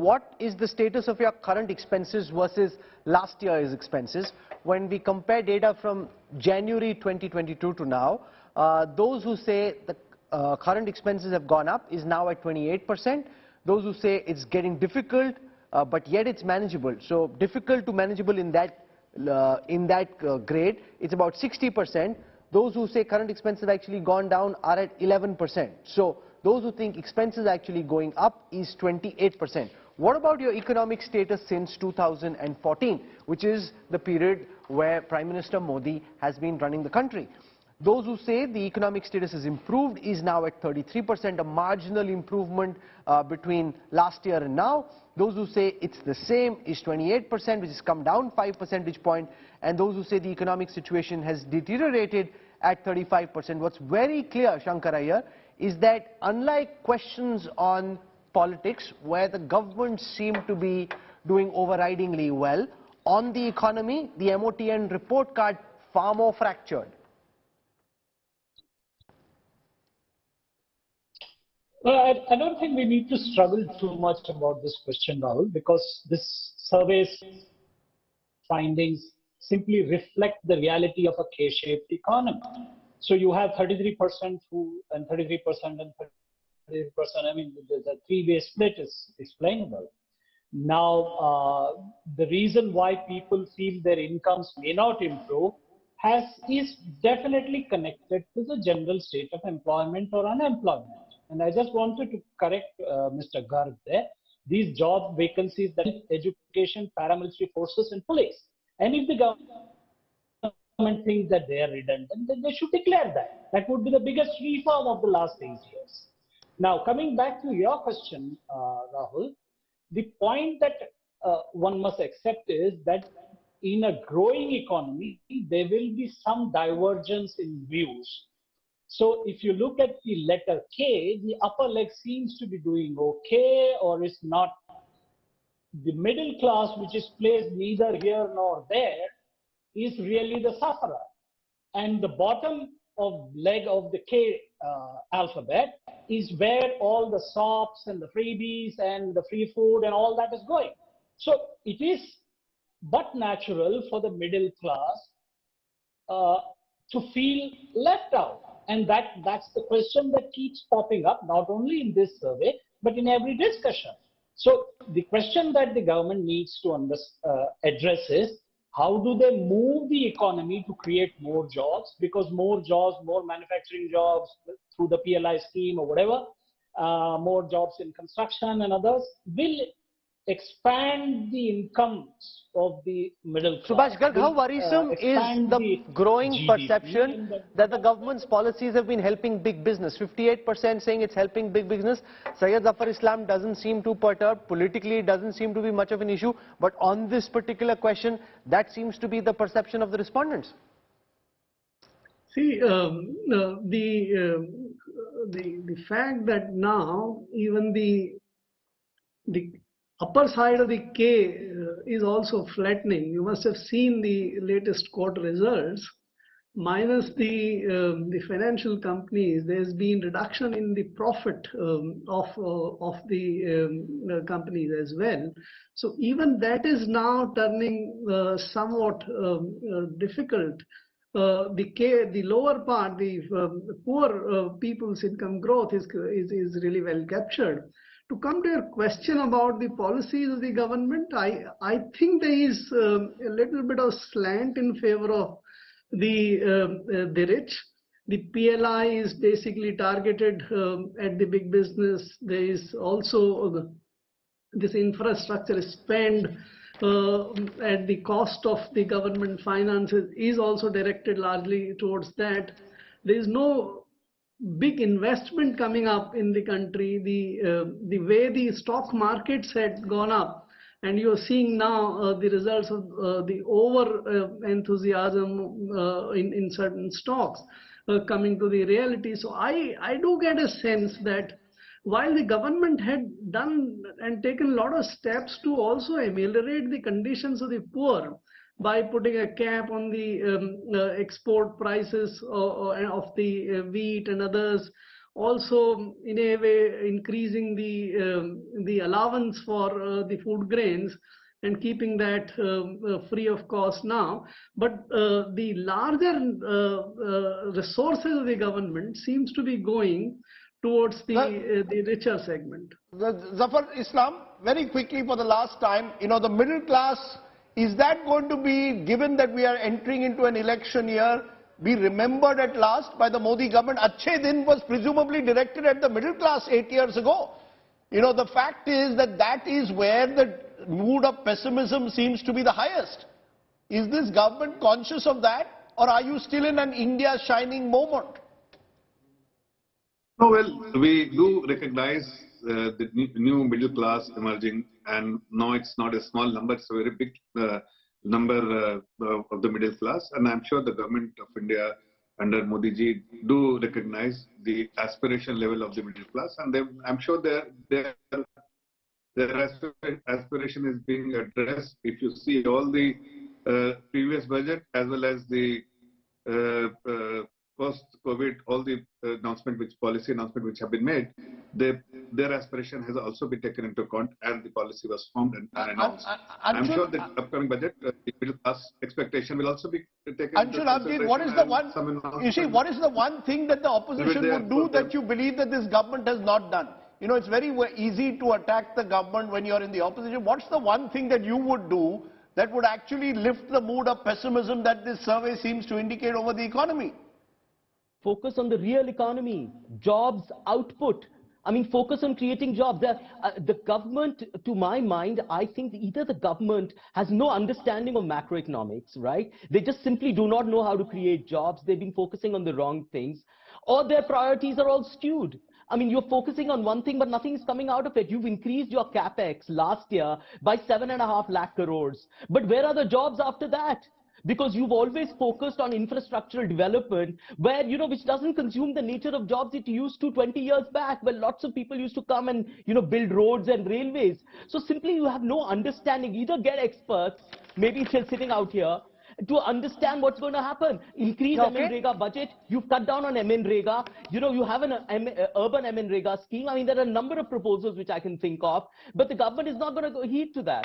what is the status of your current expenses versus last year's expenses? When we compare data from January 2022 to now, those who say the current expenses have gone up is now at 28%. Those who say it's getting difficult, but yet it's manageable. So difficult to manageable in that grade, it's about 60%. Those who say current expenses have actually gone down are at 11%. So those who think expenses are actually going up is 28%. What about your economic status since 2014, which is the period where Prime Minister Modi has been running the country? Those who say the economic status has improved is now at 33%, a marginal improvement between last year and now. Those who say it's the same is 28%, which has come down 5 percentage points. And those who say the economic situation has deteriorated at 35%. What's very clear, Shankar Aiyyar, is that unlike questions on politics, where the government seemed to be doing overridingly well, on the economy, the MOTN report card far more fractured. Well, I don't think we need to struggle too much about this question, Rahul, because this survey's findings simply reflect the reality of a K-shaped economy. So you have 33% who and 33% and 33%. I mean, the three-way split is explainable. Now, the reason why people feel their incomes may not improve is definitely connected to the general state of employment or unemployment. And I just wanted to correct Mr. Garg there. These job vacancies, that is education, paramilitary forces and police. And if the government thinks that they are redundant, then they should declare that. That would be the biggest reform of the last 8 years. Now, coming back to your question, Rahul, the point that one must accept is that in a growing economy, there will be some divergence in views. So if you look at the letter K, the upper leg seems to be doing okay, or is not. The middle class, which is placed neither here nor there, is really the sufferer. And the bottom of leg of the K alphabet is where all the sops and the freebies and the free food and all that is going. So it is but natural for the middle class to feel left out. And that's the question that keeps popping up, not only in this survey, but in every discussion. So the question that the government needs to address is, how do they move the economy to create more jobs? Because more jobs, more manufacturing jobs through the PLI scheme or whatever, more jobs in construction and others will expand the incomes of the middle class. Subhash Garg, how worrisome is the growing GDP perception that the government's policies have been helping big business? 58% saying it's helping big business. Syed Zafar Islam doesn't seem too perturbed. Politically, it doesn't seem to be much of an issue. But on this particular question, that seems to be the perception of the respondents. See, the fact that now even the upper side of the K is also flattening. You must have seen the latest quarter results. Minus the financial companies, there's been reduction in the profit of the companies as well. So even that is now turning somewhat difficult. The lower part, the poor people's income growth is really well captured. To come to your question about the policies of the government, I think there is a little bit of slant in favor of the rich. The PLI is basically targeted at the big business. There is also this infrastructure spend at the cost of the government finances is also directed largely towards that. There is no big investment coming up in the country. The way the stock markets had gone up, and you're seeing now the results of the over enthusiasm in certain stocks coming to the reality. So I do get a sense that while the government had done and taken a lot of steps to also ameliorate the conditions of the poor, by putting a cap on the export prices of the wheat and others, also in a way increasing the allowance for the food grains and keeping that free of cost now. But the larger resources of the government seems to be going towards the richer segment. Zafar Islam, very quickly for the last time, the middle class, is that going to be, given that we are entering into an election year, be remembered at last by the Modi government? Achhe Din was presumably directed at the middle class 8 years ago. The fact is that that is where the mood of pessimism seems to be the highest. Is this government conscious of that, or are you still in an India shining moment? No, well, we do recognize the new middle class emerging, and now it's not a small number, it's a very big number of the middle class, and I'm sure the government of India under Modi ji do recognize the aspiration level of the middle class, and I'm sure their aspiration is being addressed. If you see all the previous budget as well as the post-COVID, all the policy announcement which have been made, their aspiration has also been taken into account as the policy was formed and announced. I'm sure the upcoming budget, the middle class expectation will also be taken into consideration. What is the one thing that the opposition would do that you believe that this government has not done? It's very easy to attack the government when you're in the opposition. What's the one thing that you would do that would actually lift the mood of pessimism that this survey seems to indicate over the economy? Focus on the real economy, jobs, output. I mean, focus on creating jobs. The government, to my mind, I think either the government has no understanding of macroeconomics, right? They just simply do not know how to create jobs. They've been focusing on the wrong things, or their priorities are all skewed. I mean, you're focusing on one thing, but nothing is coming out of it. You've increased your capex last year by 7.5 lakh crores. But where are the jobs after that? Because you've always focused on infrastructural development where, which doesn't consume the nature of jobs it used to 20 years back, where lots of people used to come and, build roads and railways. So simply you have no understanding. Either get experts, maybe sitting out here, to understand what's going to happen. Increase MNREGA budget. You've cut down on MNREGA. You have an urban MNREGA scheme. I mean, there are a number of proposals which I can think of, but the government is not going to heed to that.